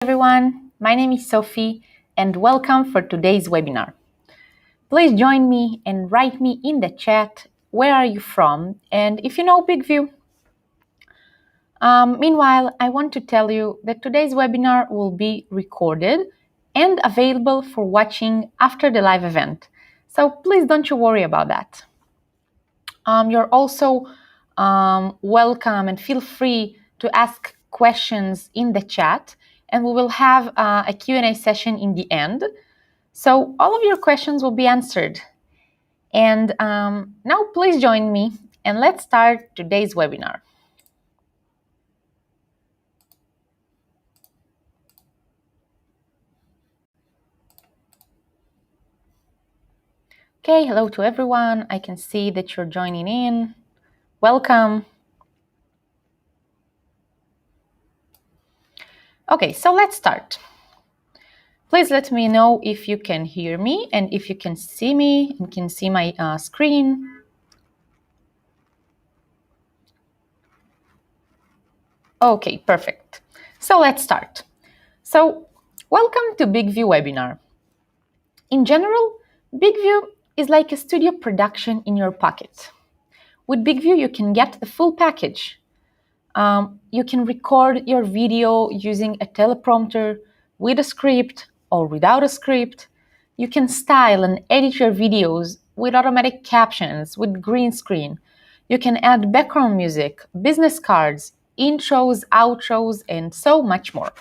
Everyone, my name is Sophie and welcome for today's webinar. Please join me and write me in the chat where are you from and if you know BIGVU. Meanwhile, I want to tell you that today's webinar will be recorded and available for watching after the live event. So please don't you worry about that. You're also welcome and feel free to ask questions in the chat, and we will have a Q&A session in the end. So all of your questions will be answered. And now please join me and let's start today's webinar. Okay, hello to everyone. I can see that you're joining in. Welcome. Okay, so let's start. Please let me know if you can hear me and if you can see me and can see my screen. Okay, perfect. So let's start. So welcome to BIGVU webinar. In general, BIGVU is like a studio production in your pocket. With BIGVU, you can get the full package. You can record your video using a teleprompter with a script or without a script. You can style and edit your videos with automatic captions, with green screen. You can add background music, business cards, intros, outros, and so much more.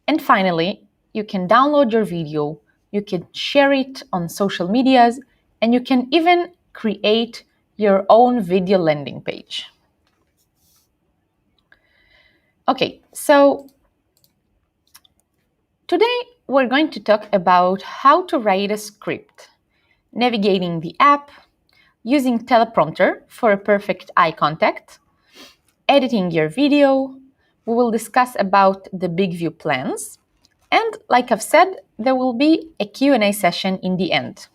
And finally, you can download your video, you can share it on social medias, and you can even create your own video landing page. Okay, so today we're going to talk about how to write a script, navigating the app, using Teleprompter for a perfect eye contact, editing your video. We will discuss about the BIGVU plans, and like I've said, there will be a Q&A session in the end.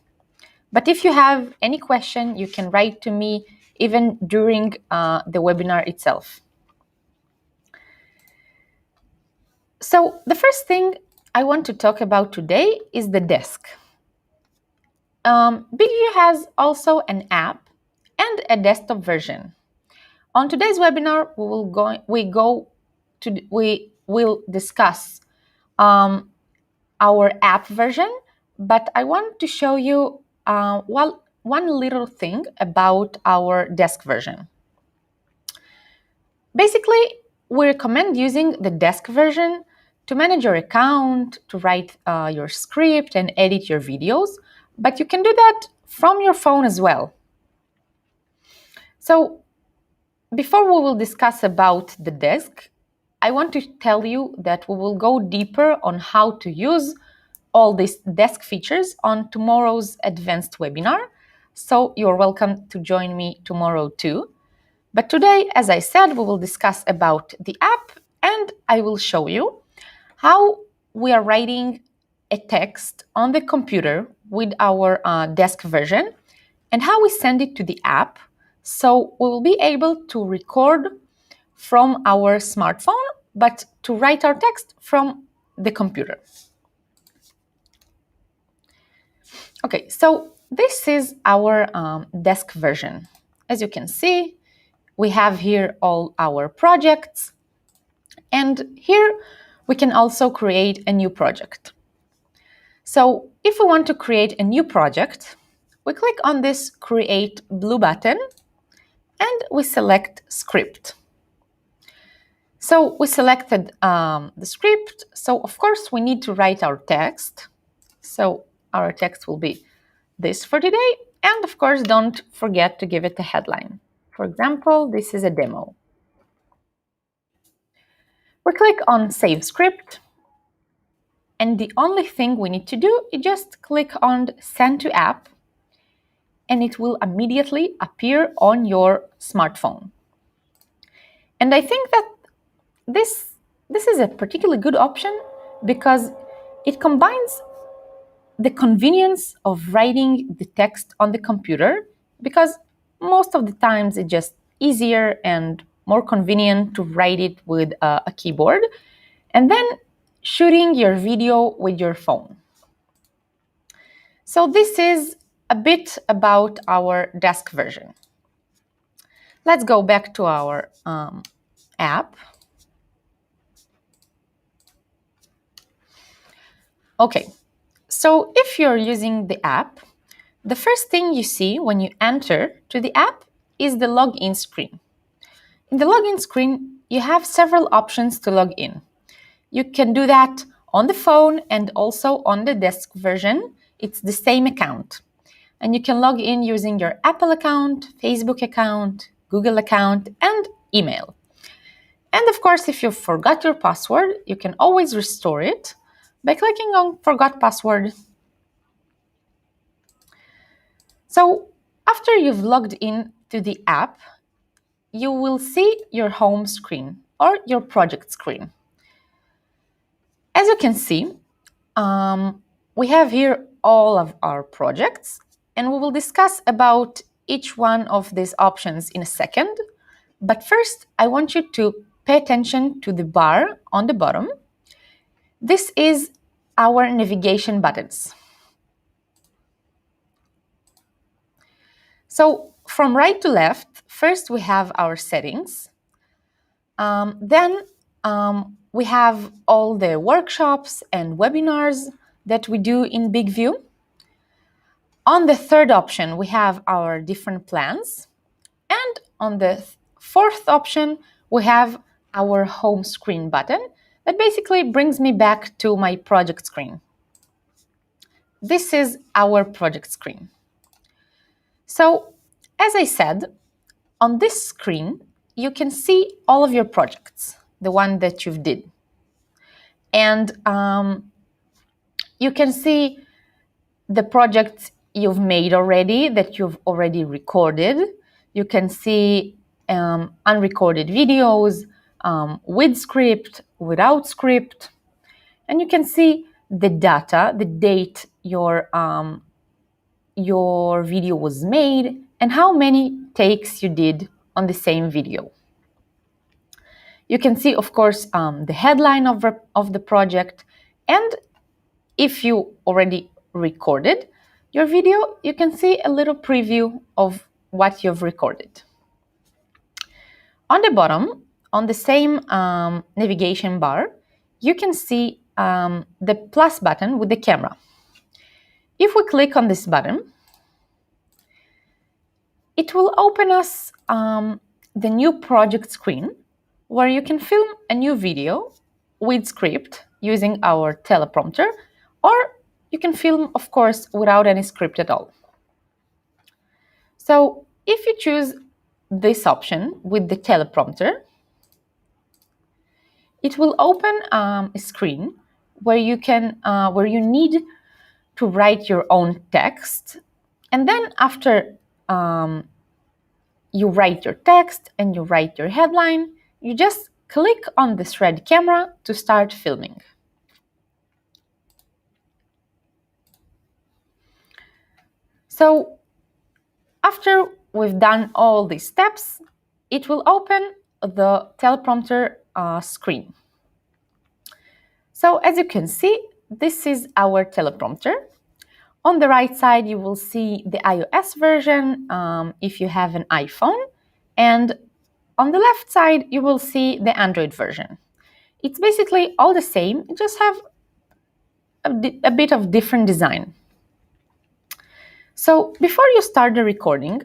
But if you have any question, you can write to me even during the webinar itself. So the first thing I want to talk about today is the desk. BIGVU has also an app and a desktop version. On today's webinar, we will discuss our app version, but I want to show you one little thing about our desk version. Basically, we recommend using the desk version to manage your account, to write your script and edit your videos, but you can do that from your phone as well. So before we will discuss about the desk, I want to tell you that we will go deeper on how to use all these desk features on tomorrow's advanced webinar. So you're welcome to join me tomorrow too. But today, as I said, we will discuss about the app and I will show you how we are writing a text on the computer with our desk version and how we send it to the app. So we will be able to record from our smartphone, but to write our text from the computer. Okay, so this is our desk version. As you can see, we have here all our projects, and here we can also create a new project. So if we want to create a new project, we click on this Create blue button and we select Script. So we selected the script, so of course we need to write our text. So our text will be this for today, and of course don't forget to give it a headline. For example, this is a demo. We click on Save Script, and the only thing we need to do is just click on Send to App, and it will immediately appear on your smartphone. And I think that this is a particularly good option because it combines the convenience of writing the text on the computer, because most of the times it's just easier and more convenient to write it with a keyboard, and then shooting your video with your phone. So this is a bit about our desk version. Let's go back to our app. Okay, so if you're using the app, the first thing you see when you enter to the app is the login screen. In the login screen, you have several options to log in. You can do that on the phone and also on the desk version. It's the same account. And you can log in using your Apple account, Facebook account, Google account, and email. And of course, if you forgot your password, you can always restore it by clicking on Forgot Password. So after you've logged in to the app, you will see your home screen or your project screen. As you can see, we have here all of our projects, and we will discuss about each one of these options in a second. But first, I want you to pay attention to the bar on the bottom. This is our navigation buttons. So from right to left, first we have our settings. Then we have all the workshops and webinars that we do in BIGVU. On the third option, we have our different plans. And on the fourth option, we have our home screen button that basically brings me back to my project screen. This is our project screen. So, as I said, on this screen, you can see all of your projects, the one that you've did. And you can see the projects you've made already, that you've already recorded. You can see unrecorded videos with script, without script. And you can see the data, the date your video was made, and how many takes you did on the same video. You can see, of course, the headline of the project, and if you already recorded your video, you can see a little preview of what you've recorded. On the bottom, on the same navigation bar, you can see the plus button with the camera. If we click on this button, it will open us the new project screen where you can film a new video with script using our teleprompter, or you can film, of course, without any script at all. So if you choose this option with the teleprompter, it will open a screen where you need to write your own text, and then after you write your text and you write your headline, you just click on this red camera to start filming. So after we've done all these steps, it will open the teleprompter screen. So as you can see, this is our teleprompter. On the right side, you will see the iOS version if you have an iPhone, and on the left side, you will see the Android version. It's basically all the same, it just have a bit of different design. So before you start the recording,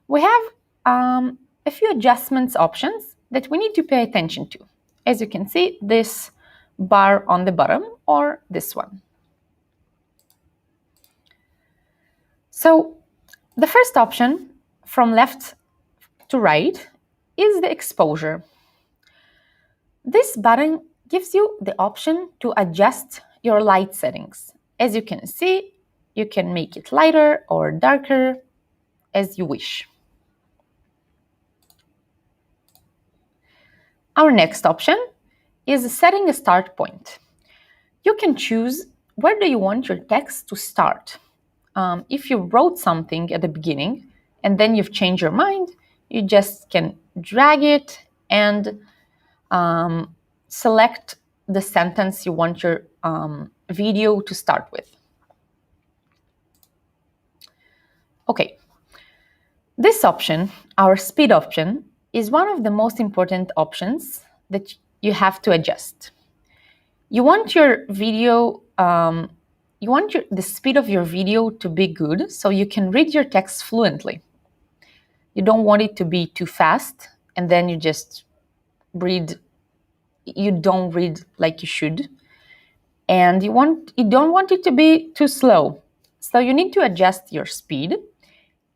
we have a few adjustments options that we need to pay attention to. As you can see, this bar on the bottom or this one. So the first option from left to right is the exposure. This button gives you the option to adjust your light settings. As you can see, you can make it lighter or darker as you wish. Our next option is setting a start point. You can choose where do you want your text to start. If you wrote something at the beginning and then you've changed your mind, you just can drag it and select the sentence you want your video to start with. Okay, this option, our speed option, is one of the most important options that you have to adjust. You want your video, the speed of your video to be good so you can read your text fluently. You don't want it to be too fast and then you don't read like you should. And you don't want it to be too slow. So you need to adjust your speed,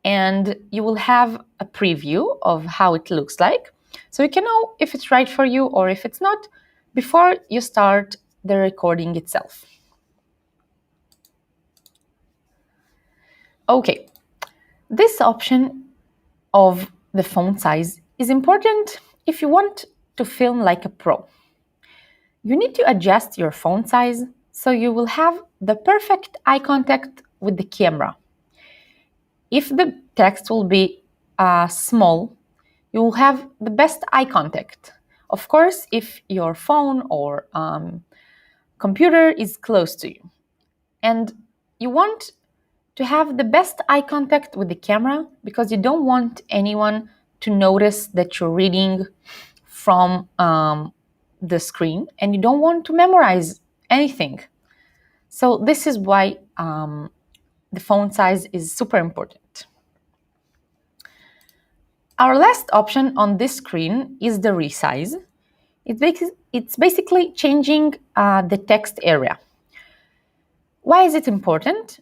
and you will have a preview of how it looks like. So you can know if it's right for you or if it's not before you start the recording itself. Okay, this option of the font size is important if you want to film like a pro. You need to adjust your font size so you will have the perfect eye contact with the camera. If the text will be small, you will have the best eye contact. Of course, if your phone or computer is close to you. And you want to have the best eye contact with the camera because you don't want anyone to notice that you're reading from the screen, and you don't want to memorize anything. So this is why the font size is super important. Our last option on this screen is the resize. It's basically changing the text area. Why is it important?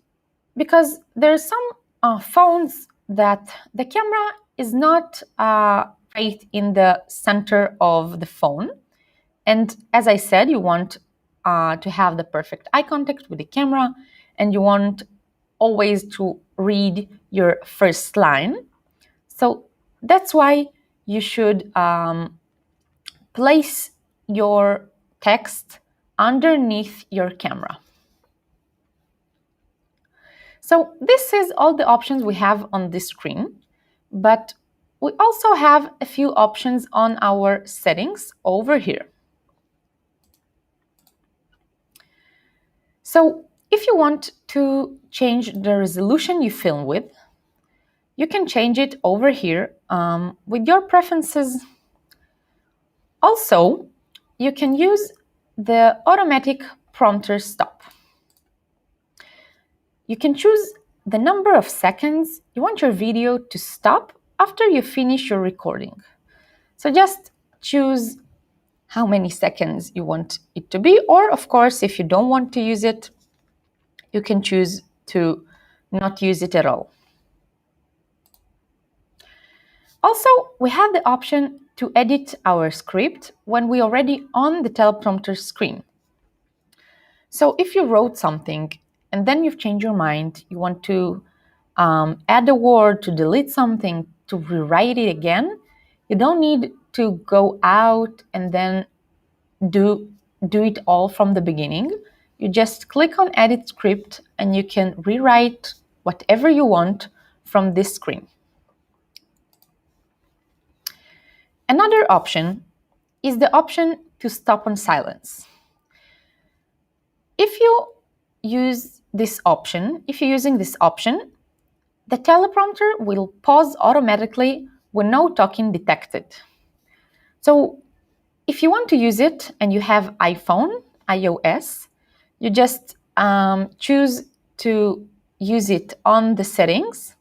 Because there are some phones that the camera is not right in the center of the phone. And as I said, you want to have the perfect eye contact with the camera, and you want always to read your first line. So that's why you should place your text underneath your camera. So this is all the options we have on this screen, but we also have a few options on our settings over here. So if you want to change the resolution you film with, you can change it over here with your preferences. Also, you can use the automatic prompter stop. You can choose the number of seconds you want your video to stop after you finish your recording. So just choose how many seconds you want it to be, or of course, if you don't want to use it, you can choose to not use it at all. Also, we have the option to edit our script when we're already on the teleprompter screen. So if you wrote something and then you've changed your mind, you want to add a word, to delete something, to rewrite it again, you don't need to go out and then do it all from the beginning. You just click on Edit Script and you can rewrite whatever you want from this screen. Another option is the option to stop on silence. If you use this option, if you're using this option, the teleprompter will pause automatically when no talking detected. So if you want to use it and you have iPhone, iOS, you just choose to use it on the settings.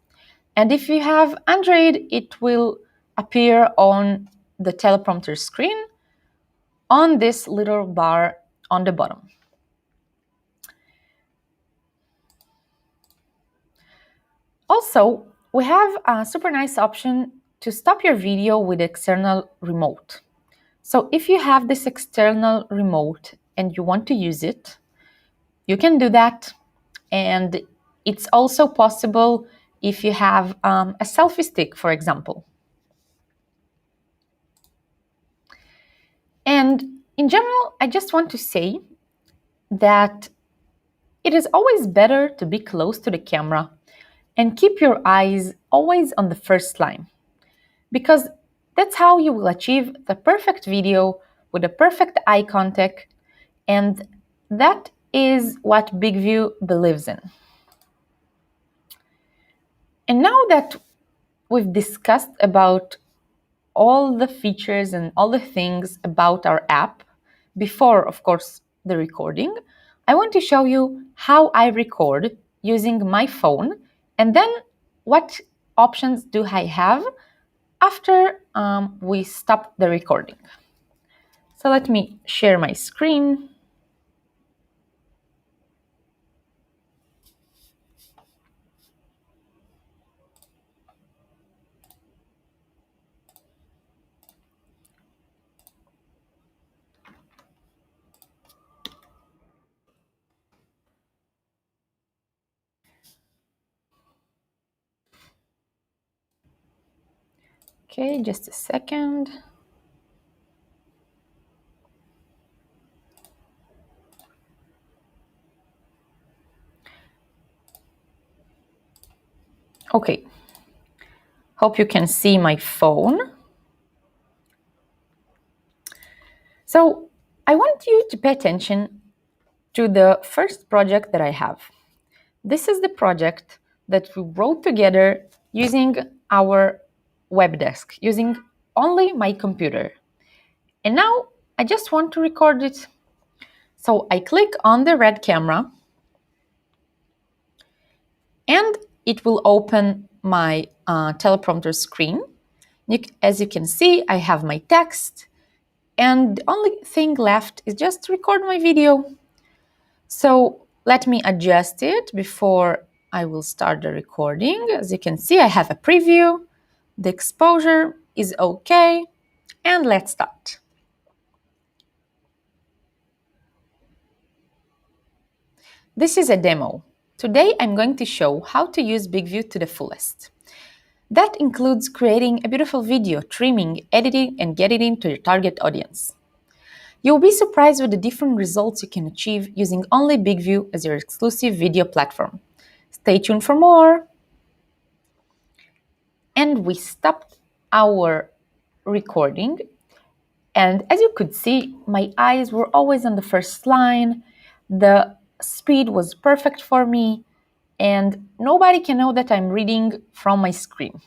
And if you have Android, it will appear on the teleprompter screen on this little bar on the bottom. Also, we have a super nice option to stop your video with external remote. So if you have this external remote and you want to use it, you can do that. And it's also possible if you have a selfie stick, for example. And in general, I just want to say that it is always better to be close to the camera and keep your eyes always on the first line, because that's how you will achieve the perfect video with a perfect eye contact And that is what BIGVU believes in. And now that we've discussed about all the features and all the things about our app, before, of course, the recording, I want to show you how I record using my phone, and then what options do I have after we stop the recording. So let me share my screen. Okay, just a second. Okay, hope you can see my phone. So I want you to pay attention to the first project that I have. This is the project that we wrote together using our web desk, using only my computer. And now I just want to record it. So I click on the red camera and it will open my teleprompter screen. As you can see, I have my text, and the only thing left is just to record my video. So let me adjust it before I will start the recording. As you can see, I have a preview. The exposure is okay, and let's start. This is a demo. Today I'm going to show how to use BIGVU to the fullest. That includes creating a beautiful video, trimming, editing, and getting it to your target audience. You'll be surprised with the different results you can achieve using only BIGVU as your exclusive video platform. Stay tuned for more! And we stopped our recording, and as you could see, my eyes were always on the first line. The speed was perfect for me, and nobody can know that I'm reading from my screen.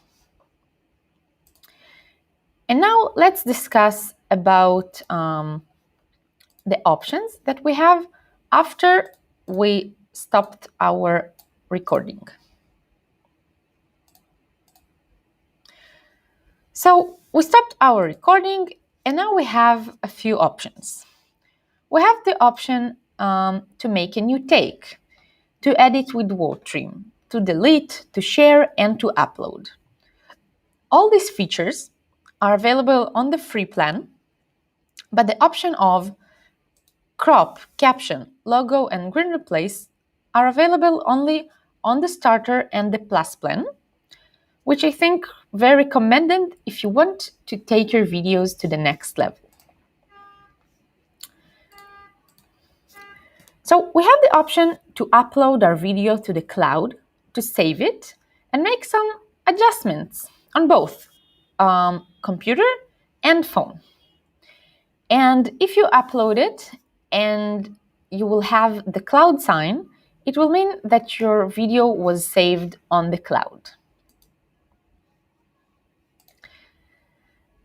And now let's discuss about the options that we have after we stopped our recording. So we stopped our recording, and now we have a few options. We have the option to make a new take, to edit with word trim, to delete, to share, and to upload. All these features are available on the free plan, but the option of crop, caption, logo, and green replace are available only on the starter and the plus plan, which I think very recommended if you want to take your videos to the next level. So we have the option to upload our video to the cloud, to save it, and make some adjustments on both computer and phone. And if you upload it and you will have the cloud sign, it will mean that your video was saved on the cloud.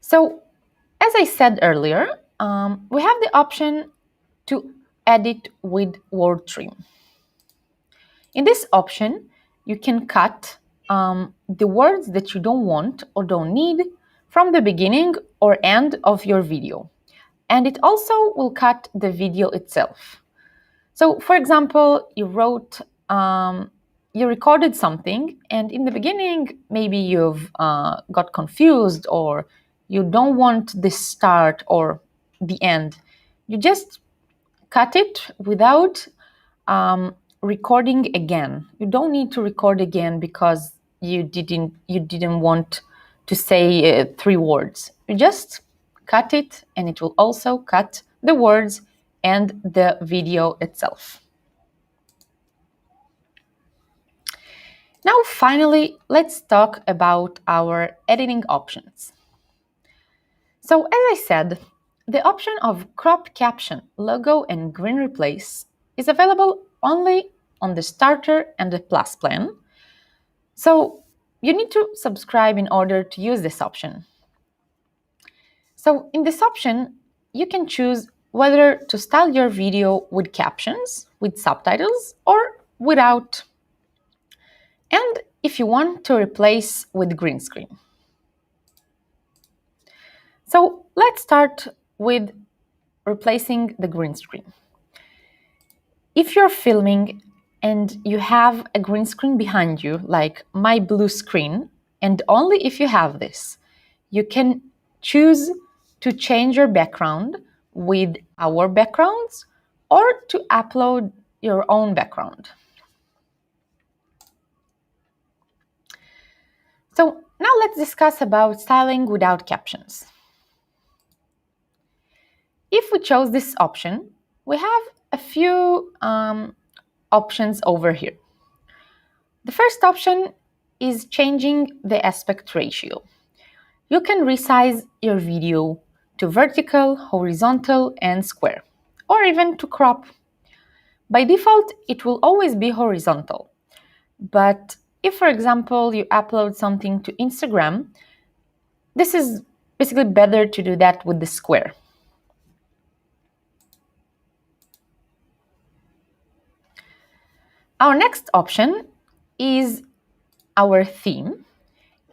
So, as I said earlier, we have the option to edit with word trim. In this option, you can cut the words that you don't want or don't need from the beginning or end of your video. And it also will cut the video itself. So, for example, you recorded something, and in the beginning, maybe you've got confused, or you don't want the start or the end. You just cut it without recording again. You don't need to record again because you didn't want to say 3 words. You just cut it, and it will also cut the words and the video itself. Now, finally, let's talk about our editing options. So, as I said, the option of crop caption, logo, and green replace is available only on the starter and the plus plan. So you need to subscribe in order to use this option. So in this option, you can choose whether to style your video with captions, with subtitles, or without. And if you want to replace with green screen. So let's start with replacing the green screen. If you're filming and you have a green screen behind you, like my blue screen, and only if you have this, you can choose to change your background with our backgrounds or to upload your own background. So now let's discuss about styling without captions. If we chose this option, we have a few options over here. The first option is changing the aspect ratio. You can resize your video to vertical, horizontal, and square, or even to crop. By default, it will always be horizontal. But if, for example, you upload something to Instagram, this is basically better to do that with the square. Our next option is our theme.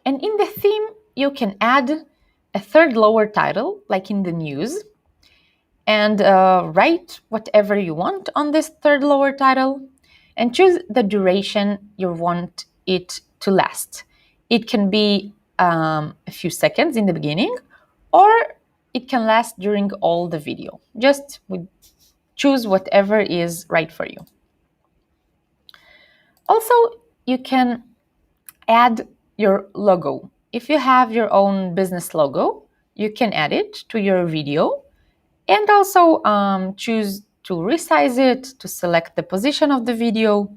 And in the theme, you can add a third lower title, like in the news, and write whatever you want on this third lower title, and choose the duration you want it to last. It can be a few seconds in the beginning, or it can last during all the video. Just choose whatever is right for you. Also, you can add your logo. If you have your own business logo, you can add it to your video, and also choose to resize it, to select the position of the video.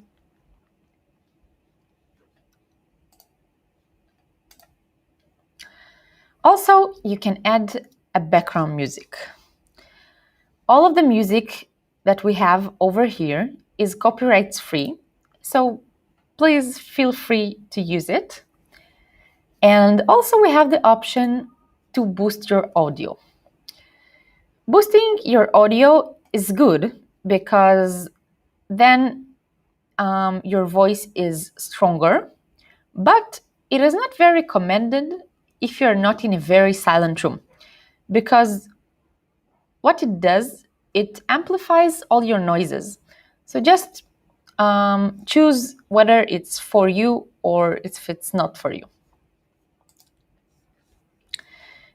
Also, you can add a background music. All of the music that we have over here is copyright free, so please feel free to use it. And also we have the option to boost your audio. Boosting your audio is good because then your voice is stronger, but it is not very recommended if you're not in a very silent room, because what it does, it amplifies all your noises. So just choose whether it's for you or if it's not for you.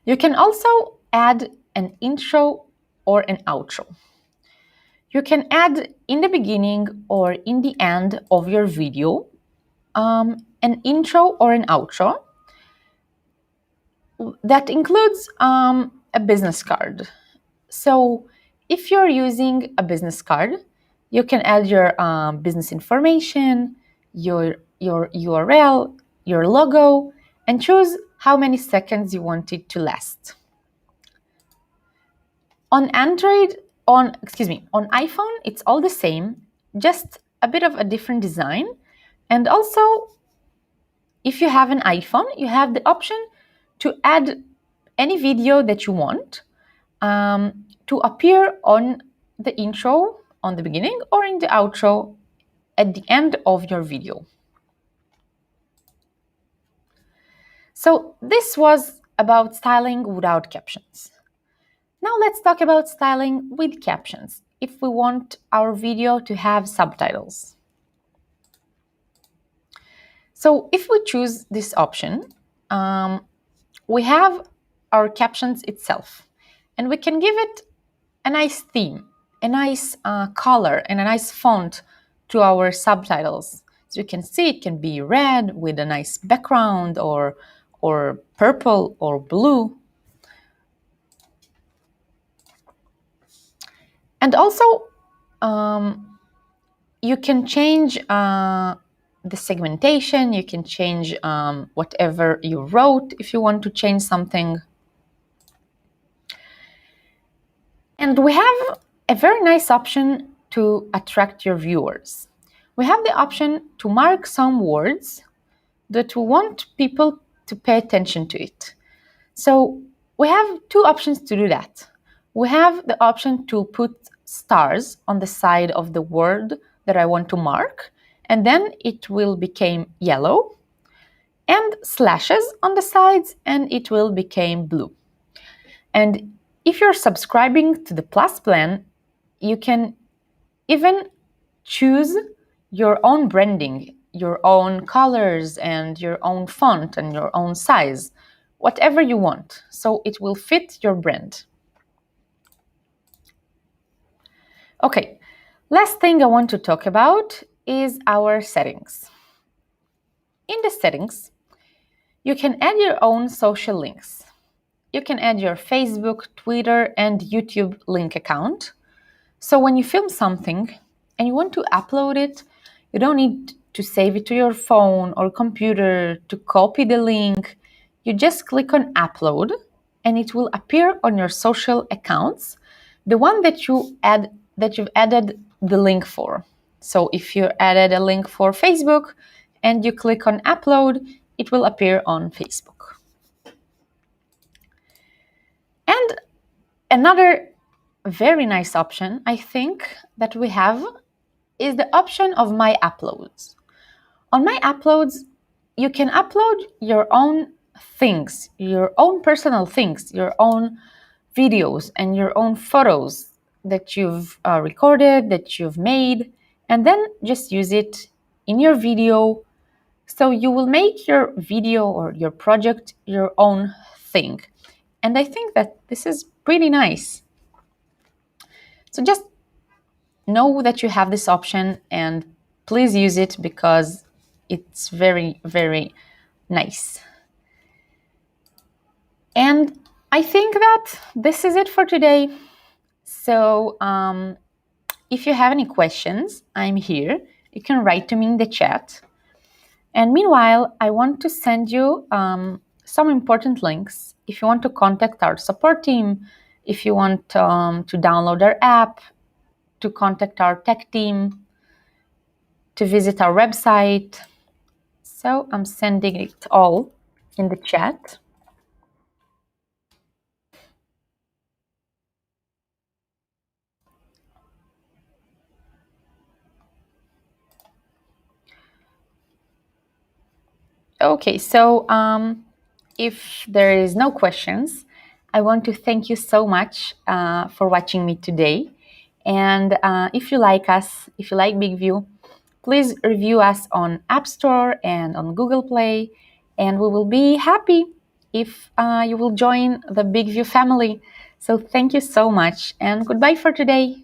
You can also add an intro or an outro. You can add in the beginning or in the end of your video an intro or an outro that includes a business card. So if you're using a business card, you can add your business information, your URL, your logo, and choose how many seconds you want it to last. On iPhone, it's all the same, just a bit of a different design. And also, if you have an iPhone, you have the option to add any video that you want to appear on the intro on the beginning or in the outro at the end of your video. So this was about styling without captions. Now let's talk about styling with captions if we want our video to have subtitles. So if we choose this option, we have our captions itself, and we can give it a nice theme, a nice color, and a nice font to our subtitles. So you can see it can be red with a nice background, or purple or blue. And also, you can change the segmentation, you can change whatever you wrote if you want to change something. And we have a very nice option to attract your viewers. We have the option to mark some words that we want people to pay attention to it. So we have two options to do that. We have the option to put stars on the side of the word that I want to mark, and then it will become yellow, and slashes on the sides, and it will become blue. And if you're subscribing to the Plus plan, you can even choose your own branding, your own colors, and your own font, and your own size, whatever you want, so it will fit your brand. Okay, last thing I want to talk about is our settings. In the settings, you can add your own social links. You can add your Facebook, Twitter, and YouTube link account. So when you film something and you want to upload it, you don't need to save it to your phone or computer to copy the link. You just click on upload and it will appear on your social accounts, the one that you've added the link for. So if you added a link for Facebook and you click on upload, it will appear on Facebook. And another very nice option, I think, that we have is the option of My Uploads. On My Uploads, you can upload your own things, your own personal things, your own videos and your own photos that you've recorded, that you've made, and then just use it in your video. So you will make your video or your project your own thing. And I think that this is pretty nice. So just know that you have this option and please use it because it's very, very nice. And I think that this is it for today. So if you have any questions, I'm here. You can write to me in the chat. And meanwhile, I want to send you some important links. If you want to contact our support team, if you want to download our app, to contact our tech team, to visit our website. So I'm sending it all in the chat. Okay, so if there is no questions, I want to thank you so much for watching me today. And if you like us, if you like BIGVU, please review us on App Store and on Google Play. And we will be happy if you will join the BIGVU family. So thank you so much and goodbye for today.